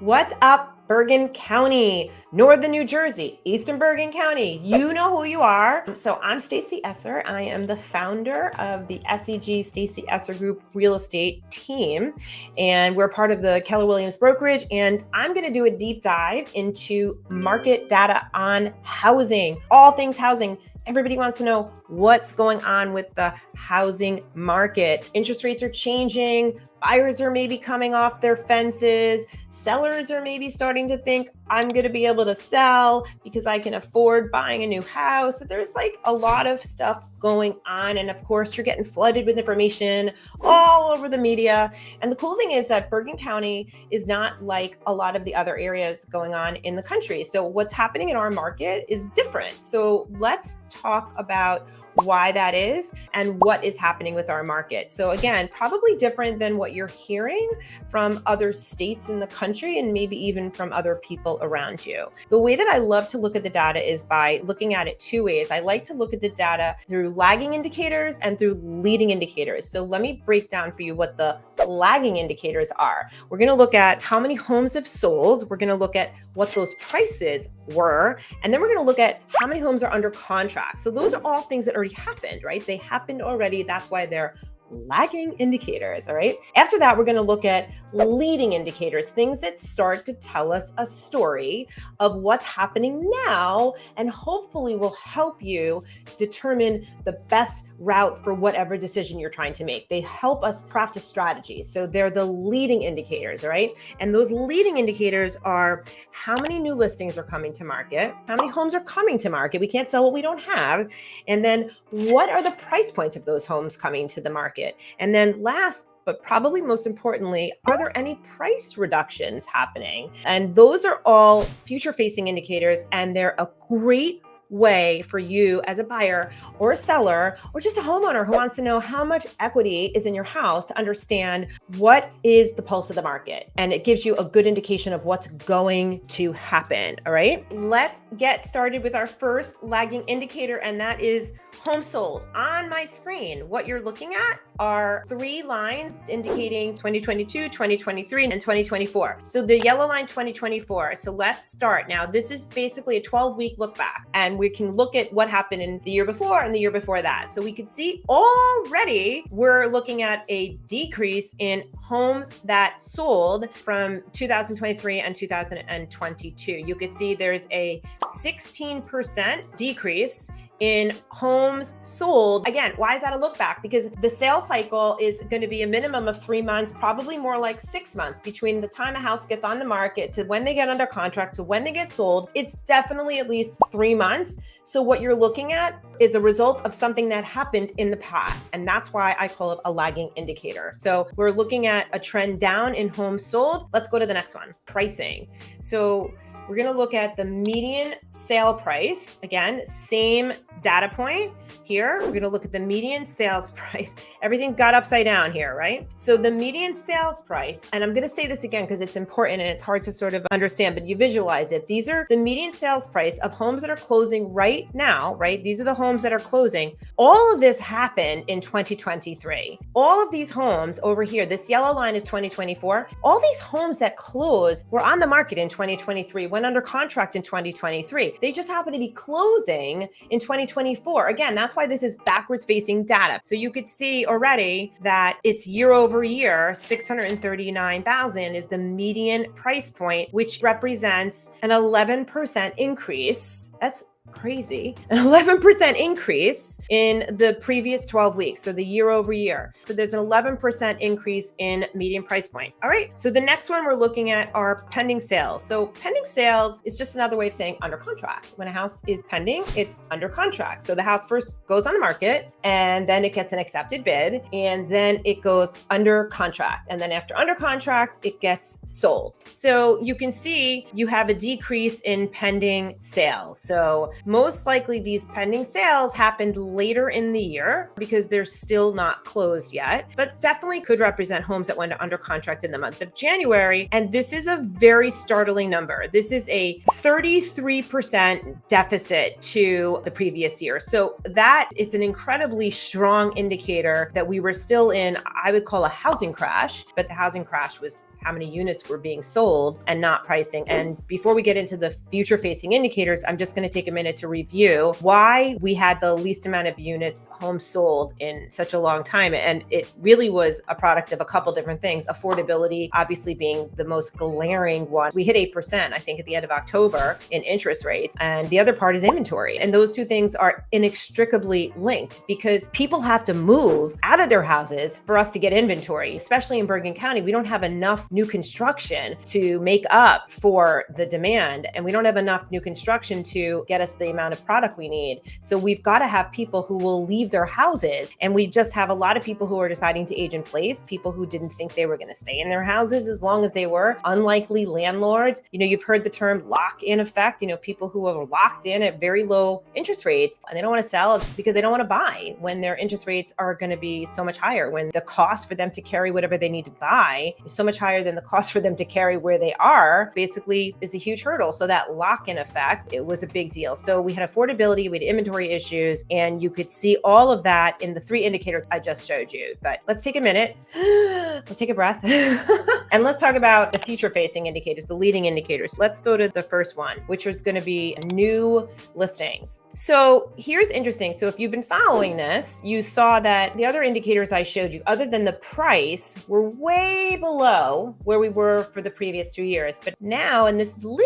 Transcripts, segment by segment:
What's up, Bergen County, Northern New Jersey, Eastern Bergen County? You know who you are. So I'm Stacy Esser. I am the founder of the SEG Stacy Esser Group real estate team. And we're part of the Keller Williams brokerage. And I'm going to do a deep dive into market data on housing, all things housing. Everybody wants to know what's going on with the housing market. Interest rates are changing. Buyers are maybe coming off their fences. Sellers are maybe starting to think, I'm going to be able to sell because I can afford buying a new house. So there's like a lot of stuff going on. And of course, you're getting flooded with information all over the media. And the cool thing is that Bergen County is not like a lot of the other areas going on in the country. So what's happening in our market is different. So let's talk about why that is and what is happening with our market. So again, probably different than what you're hearing from other states in the country and maybe even from other people around you. The way that I love to look at the data is by looking at it two ways. I like to look at the data through lagging indicators and through leading indicators. So let me break down for you what the lagging indicators are. We're going to look at how many homes have sold. We're going to look at what those prices were. And then we're going to look at how many homes are under contract. So those are all things that already happened, right? They happened already. That's why they're lagging indicators. All right. After that, we're going to look at leading indicators, things that start to tell us a story of what's happening now and hopefully will help you determine the best route for whatever decision you're trying to make. They help us craft a strategy. So they're the leading indicators, right? And those leading indicators are how many new listings are coming to market, how many homes are coming to market. We can't sell what we don't have. And then what are the price points of those homes coming to the market? And then last, but probably most importantly, are there any price reductions happening? And those are all future-facing indicators, and they're a great way for you as a buyer or a seller or just a homeowner who wants to know how much equity is in your house to understand what is the pulse of the market. And it gives you a good indication of what's going to happen. All right, let's get started with our first lagging indicator, and that is homes sold. On my screen, what you're looking at are three lines indicating 2022, 2023, and 2024. So the yellow line, 2024. So let's start. Now, this is basically a 12-week look back, and we can look at what happened in the year before and the year before that. So we could see already we're looking at a decrease in homes that sold from 2023 and 2022. You could see there's a 16% decrease in homes sold. Again, why is that a look back? Because the sales cycle is going to be a minimum of 3 months, probably more like 6 months between the time a house gets on the market to when they get under contract to when they get sold. It's definitely at least 3 months. So what you're looking at is a result of something that happened in the past. And that's why I call it a lagging indicator. So we're looking at a trend down in homes sold. Let's go to the next one, pricing. So we're going to look at the median sale price. Again, same data point here. We're going to look at the median sales price. Everything got upside down here, right? So the median sales price, and I'm going to say this again because it's important and it's hard to sort of understand, but you visualize it. These are the median sales price of homes that are closing right now, right? These are the homes that are closing. All of this happened in 2023. All of these homes over here, this yellow line is 2024. All these homes that closed were on the market in 2023. Went under contract in 2023. They just happen to be closing in 2024. Again, that's why this is backwards facing data. So you could see already that it's year over year, 639,000 is the median price point, which represents an 11% increase. That's crazy. An 11% increase in the previous 12 weeks. So the year over year. So there's an 11% increase in median price point. All right. So the next one we're looking at are pending sales. So pending sales is just another way of saying under contract. When a house is pending, it's under contract. So the house first goes on the market and then it gets an accepted bid and then it goes under contract. And then after under contract, it gets sold. So you can see you have a decrease in pending sales. So most likely these pending sales happened later in the year because they're still not closed yet, but definitely could represent homes that went under contract in the month of January. And this is a very startling number. This is a 33% deficit to the previous year. So that it's an incredibly strong indicator that we were still in, I would call a housing crash, but the housing crash was how many units were being sold and not pricing. And before we get into the future facing indicators, I'm just going to take a minute to review why we had the least amount of units homes sold in such a long time. And it really was a product of a couple different things. Affordability, obviously being the most glaring one. We hit 8%, I think, at the end of October in interest rates. And the other part is inventory. And those two things are inextricably linked because people have to move out of their houses for us to get inventory. Especially in Bergen County, we don't have enough new construction to make up for the demand. And we don't have enough new construction to get us the amount of product we need. So we've got to have people who will leave their houses. And we just have a lot of people who are deciding to age in place, people who didn't think they were going to stay in their houses as long as they were, unlikely landlords. You've heard the term lock-in effect, people who are locked in at very low interest rates and they don't want to sell because they don't want to buy when their interest rates are going to be so much higher, when the cost for them to carry whatever they need to buy is so much higher than the cost for them to carry where they are, basically is a huge hurdle. So that lock-in effect, it was a big deal. So we had affordability, we had inventory issues, and you could see all of that in the three indicators I just showed you. But let's take a minute, let's take a breath, and let's talk about the future-facing indicators, the leading indicators. Let's go to the first one, which is going to be new listings. So here's interesting. So if you've been following this, you saw that the other indicators I showed you, other than the price, were way below where we were for the previous 2 years. But now, and this little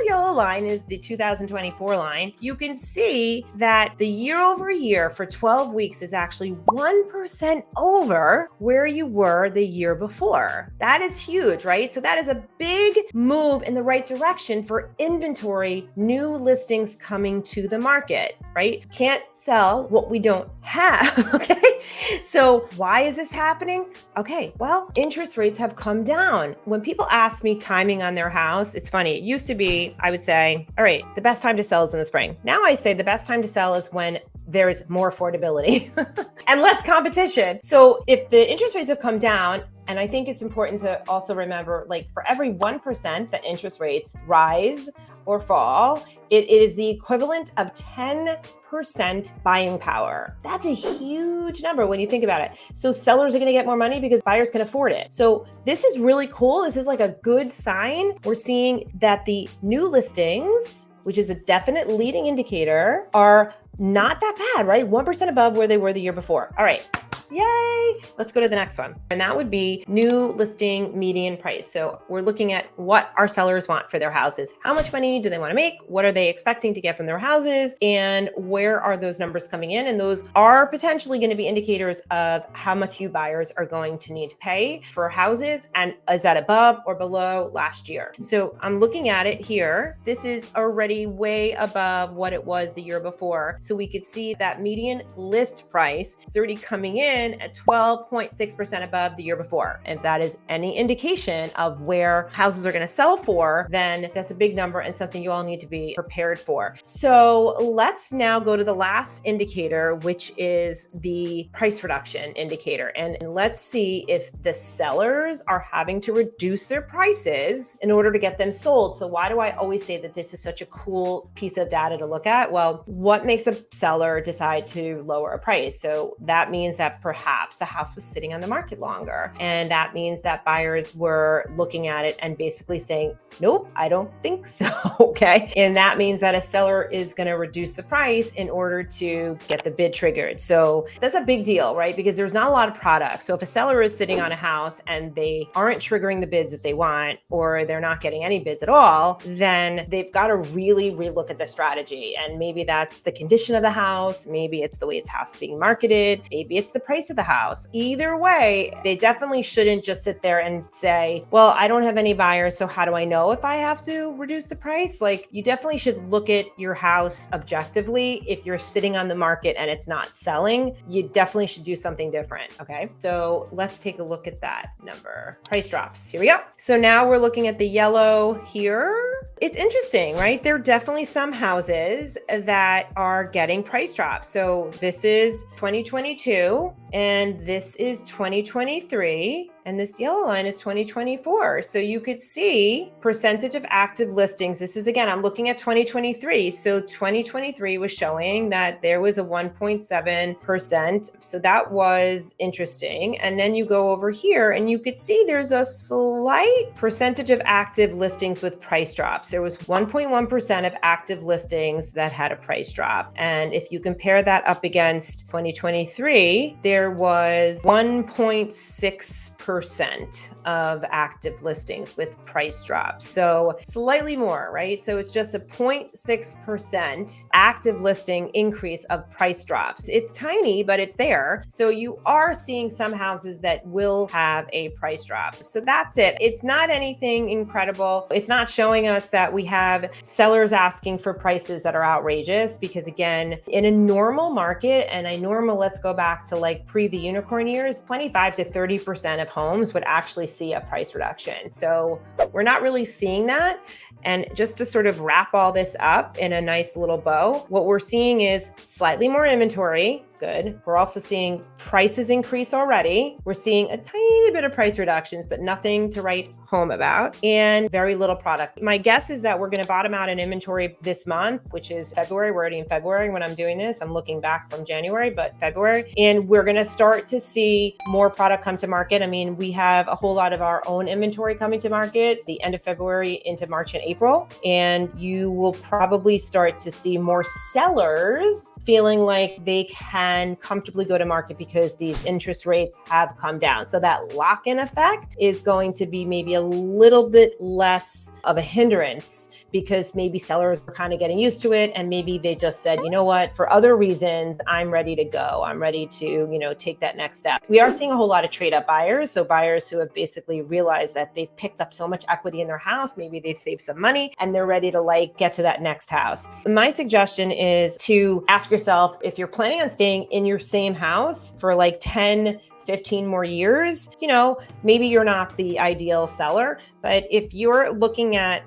yellow line is the 2024 line, you can see that the year over year for 12 weeks is actually 1% over where you were the year before. That is huge, right? So that is a big move in the right direction for inventory, new listings coming to the market, right? Can't sell what we don't have, okay? So why is this happening? Okay, well, interest rates have come down. When people ask me timing on their house, it's funny. It used to be, I would say, all right, the best time to sell is in the spring. Now I say the best time to sell is when there's more affordability and less competition. So if the interest rates have come down, and I think it's important to also remember, like for every 1% that interest rates rise or fall, it is the equivalent of 10% buying power. That's a huge number when you think about it. So sellers are going to get more money because buyers can afford it. So this is really cool. This is like a good sign. We're seeing that the new listings, which is a definite leading indicator, are not that bad, right? 1% above where they were the year before. All right. Yay! Let's go to the next one. And that would be new listing median price. So we're looking at what our sellers want for their houses. How much money do they want to make? What are they expecting to get from their houses? And where are those numbers coming in? And those are potentially going to be indicators of how much you buyers are going to need to pay for houses. And is that above or below last year? So I'm looking at it here. This is already way above what it was the year before. So we could see that median list price is already coming in at 12.6% above the year before. If that is any indication of where houses are going to sell for, then that's a big number and something you all need to be prepared for. So let's now go to the last indicator, which is the price reduction indicator. And let's see if the sellers are having to reduce their prices in order to get them sold. So why do I always say that this is such a cool piece of data to look at? Well, what makes a seller decide to lower a price? So that means that perhaps the house was sitting on the market longer. And that means that buyers were looking at it and basically saying, nope, I don't think so. Okay. And that means that a seller is going to reduce the price in order to get the bid triggered. So that's a big deal, right? Because there's not a lot of product. So if a seller is sitting on a house and they aren't triggering the bids that they want, or they're not getting any bids at all, then they've got to really relook at the strategy. And maybe that's the condition of the house. Maybe it's the way its house is being marketed. Maybe it's the price of the house. Either way, they definitely shouldn't just sit there and say, well, I don't have any buyers, so how do I know if I have to reduce the price? Like, you definitely should look at your house objectively. If you're sitting on the market and it's not selling, you definitely should do something different. Okay. So let's take a look at that number. Price drops. Here we go. So now we're looking at the yellow here. It's interesting, right? There are definitely some houses that are getting price drops. So this is 2022. And this is 2023, and this yellow line is 2024. So you could see percentage of active listings. This is, again, I'm looking at 2023. So 2023 was showing that there was a 1.7%. So that was interesting. And then you go over here and you could see there's a slight percentage of active listings with price drops. There was 1.1% of active listings that had a price drop. And if you compare that up against 2023, there was 1.6% of active listings with price drops. So slightly more, right? So it's just a 0.6% active listing increase of price drops. It's tiny, but it's there. So you are seeing some houses that will have a price drop. So that's it. It's not anything incredible. It's not showing us that we have sellers asking for prices that are outrageous, because again, in a normal market, and let's go back to like pre the unicorn years, 25 to 30% of homes would actually see a price reduction. So we're not really seeing that. And just to sort of wrap all this up in a nice little bow, what we're seeing is slightly more inventory. Good. We're also seeing prices increase already. We're seeing a tiny bit of price reductions, but nothing to write home about, and very little product. My guess is that we're going to bottom out in inventory this month, which is February. We're already in February when I'm doing this. I'm looking back from January, but February. And we're going to start to see more product come to market. I mean, we have a whole lot of our own inventory coming to market the end of February into March and April. And you will probably start to see more sellers feeling like they can comfortably go to market because these interest rates have come down. So that lock-in effect is going to be maybe a little bit less of a hindrance, because maybe sellers are kind of getting used to it. And maybe they just said, you know what, for other reasons, I'm ready to go. I'm ready to, take that next step. We are seeing a whole lot of trade up buyers. So buyers who have basically realized that they've picked up so much equity in their house, maybe they've saved some money and they're ready to get to that next house. My suggestion is to ask yourself, if you're planning on staying in your same house for 10, 15 more years, maybe you're not the ideal seller. But if you're looking at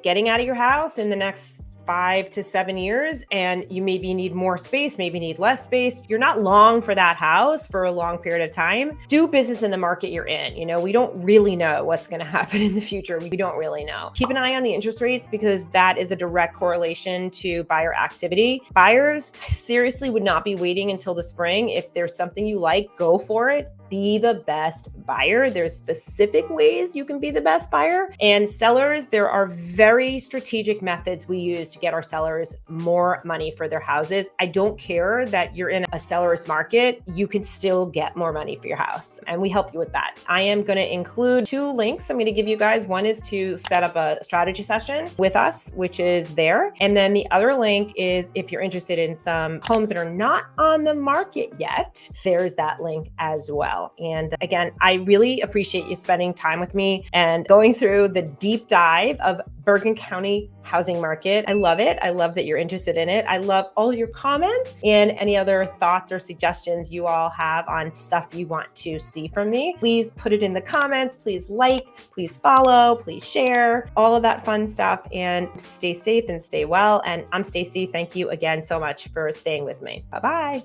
getting out of your house in the next 5 to 7 years, and you maybe need more space, maybe need less space, you're not long for that house for a long period of time. Do business in the market you're in. We don't really know what's going to happen in the future. We don't really know. Keep an eye on the interest rates, because that is a direct correlation to buyer activity. Buyers seriously would not be waiting until the spring. If there's something you like, go for it. Be the best buyer. There's specific ways you can be the best buyer. And sellers, there are very strategic methods we use to get our sellers more money for their houses. I don't care that you're in a seller's market. You can still get more money for your house, and we help you with that. I am going to include 2 links I'm going to give you guys. One is to set up a strategy session with us, which is there. And then the other link is if you're interested in some homes that are not on the market yet, there's that link as well. And again, I really appreciate you spending time with me and going through the deep dive of Bergen County housing market. I love it. I love that you're interested in it. I love all your comments and any other thoughts or suggestions you all have on stuff you want to see from me. Please put it in the comments. Please please follow, please share, all of that fun stuff, and stay safe and stay well. And I'm Stacy. Thank you again so much for staying with me. Bye-bye.